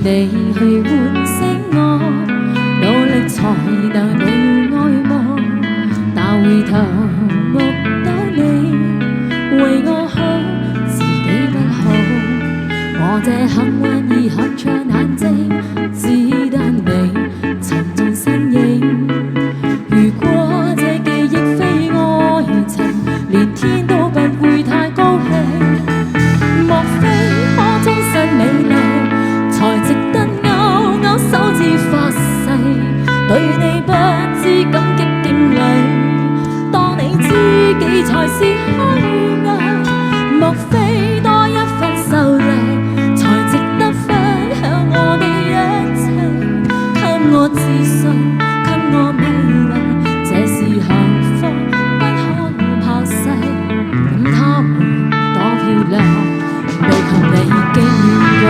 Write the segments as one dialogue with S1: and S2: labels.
S1: 你去喚醒我，努力才能被愛慕，但回頭目睹你為我好，自己不好。我這幸運兒合着眼睛，只得你沉重身影。如果這記憶非愛情，連天都不會太高興。莫非可終身美麗，才值得勾勾手指發誓，對你不知感激敬禮，當你知己才是虛偽。莫非多一份秀麗，才值得分享我的一切，給我自信，給我美麗，這是幸福不可拋棄。任他們多漂亮，未及你經過。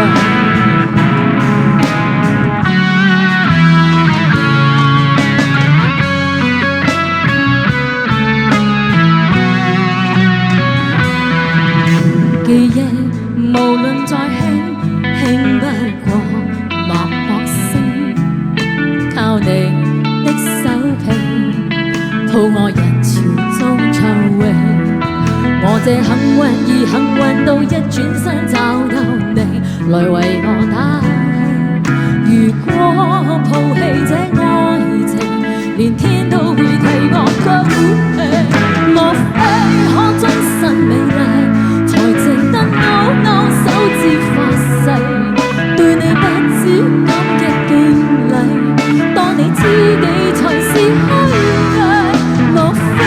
S1: 記憶無論再輕，輕不過脈搏聲。靠你的手臂，抱我人潮中暢泳。我這幸運兒幸運到一轉身找到你，來為我打氣。如果拋棄這愛情，連天都會替我哭泣。莫非可終身美麗，才值得勾勾手指發誓，對你不知感激敬禮，當你知己才是虛偽。莫非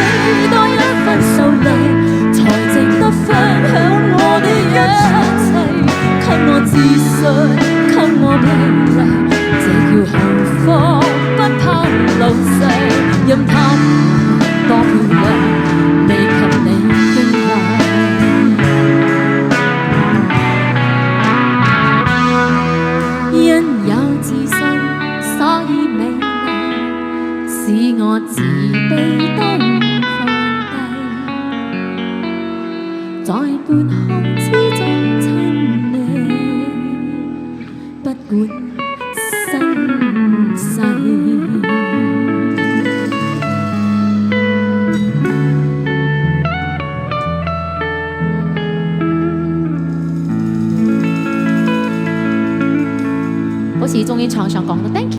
S1: 多一份秀麗，才值得分享我的一切，給我自信，給我美麗，這叫幸福不怕流逝。任他多漂亮，未及你經歷。因有自信，所以美麗，使我自卑都放低，在半空之中親你，不管生死。好似終於唱上講到 thank you。